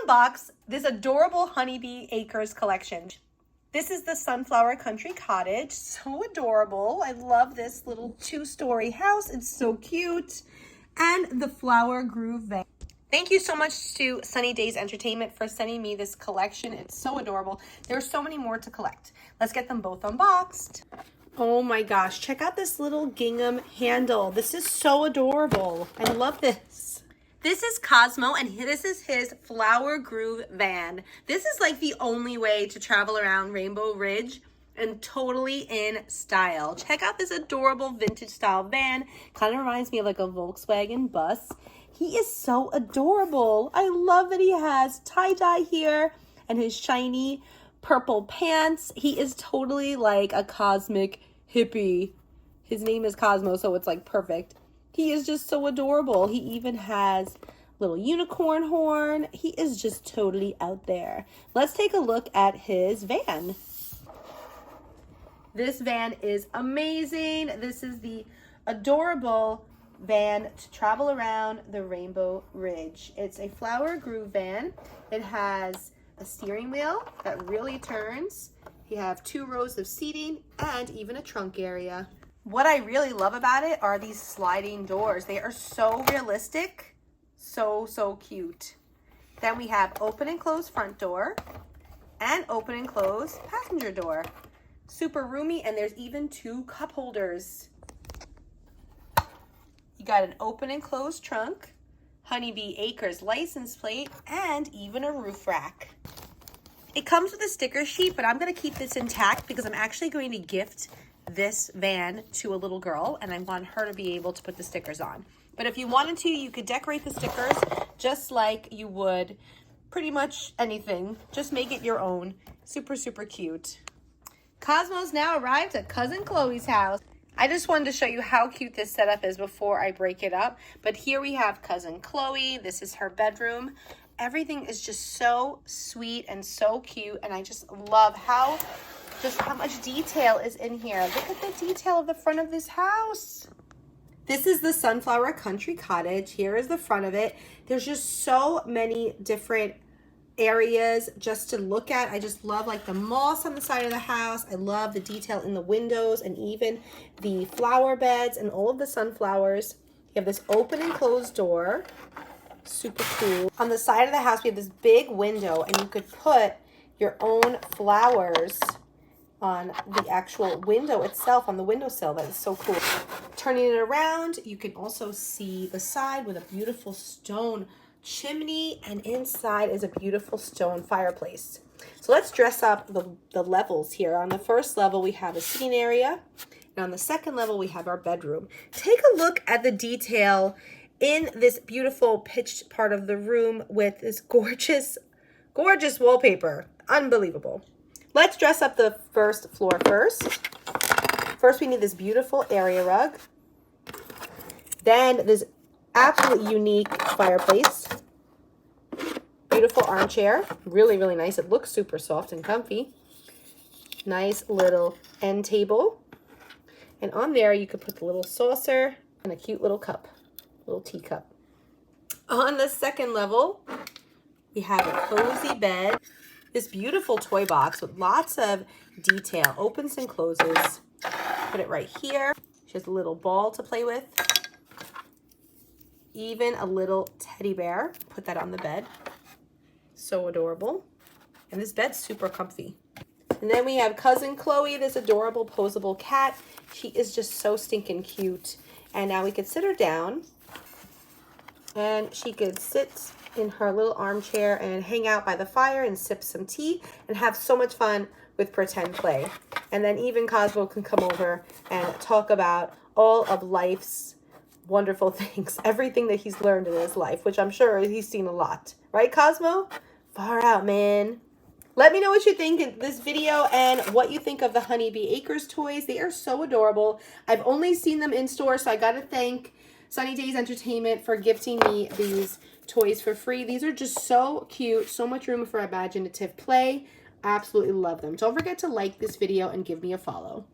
unbox this adorable Honeybee Acres collection. This is the Sunflower Country Cottage. So adorable. I love this little 2-story house. It's so cute. And the Flower Groove van. Thank you so much to Sunny Days Entertainment for sending me this collection. It's so adorable. There are so many more to collect. Let's get them both unboxed. Oh my gosh, check out this little gingham handle. This is so adorable. I love this. This is Cosmo, and this is his Flower Groove van. This is like the only way to travel around Rainbow Ridge and totally in style. Check out this adorable vintage style van. Kind of reminds me of like a Volkswagen bus. He is so adorable. I love that he has tie-dye here and his shiny purple pants. He is totally like a cosmic hippie. His name is Cosmo, so it's like perfect. He is just so adorable. He even has a little unicorn horn. He is just totally out there. Let's take a look at his van. This van is amazing. This is the adorable van to travel around the Rainbow Ridge. It's a Flower Groove van. It has a steering wheel that really turns. You have 2 rows of seating and even a trunk area. What I really love about it are these sliding doors. They are so realistic, so cute. Then we have open and close front door and open and close passenger door. Super roomy, and there's even 2 cup holders. You got an open and closed trunk, Honeybee Acres license plate, and even a roof rack. It comes with a sticker sheet, but I'm going to keep this intact because I'm actually going to gift this van to a little girl, and I want her to be able to put the stickers on. But if you wanted to, you could decorate the stickers just like you would pretty much anything. Just make it your own. Super cute. Cosmo's now arrived at Cousin Chloe's house. I just wanted to show you how cute this setup is before I break it up. But here we have Cousin Chloe. This is her bedroom. Everything is just so sweet and so cute, and I just love how much detail is in here. Look at the detail of the front of this house. This is the Sunflower Country Cottage. Here is the front of it. There's just so many different areas just to look at. I just love like the moss on the side of the house. I love the detail in the windows and even the flower beds and all of the sunflowers. You have this open and closed door. Super cool. On the side of the house, we have this big window, and you could put your own flowers on the actual window itself, on the windowsill. That is so cool. Turning it around, you can also see the side with a beautiful stone chimney, and inside is a beautiful stone fireplace. So let's dress up the levels here. On the first level, we have a sitting area, and on the second level, we have our bedroom. Take a look at the detail in this beautiful pitched part of the room with this gorgeous wallpaper. Unbelievable. Let's dress up the first floor first. First, we need this beautiful area rug. Then this absolutely unique fireplace. Beautiful armchair. Really nice. It looks super soft and comfy. Nice little end table. And on there, you could put the little saucer and a cute little cup. Little teacup. On the second level, we have a cozy bed. This beautiful toy box with lots of detail. Opens and closes. Put it right here. She has a little ball to play with. Even a little teddy bear. Put that on the bed. So adorable. And this bed's super comfy. And then we have Cousin Chloe, this adorable poseable cat. She is just so stinking cute. And now we could sit her down. And she could sit in her little armchair and hang out by the fire and sip some tea and have so much fun with pretend play. And then even Cosmo can come over and talk about all of life's wonderful things, everything that he's learned in his life, which I'm sure he's seen a lot. Right, Cosmo? Far out, man. Let me know what you think in this video and what you think of the Honeybee Acres toys. They are so adorable. I've only seen them in store, so I got to thank Sunny Days Entertainment for gifting me these toys for free. These are just so cute. So much room for imaginative play. Absolutely love them. Don't forget to like this video and give me a follow.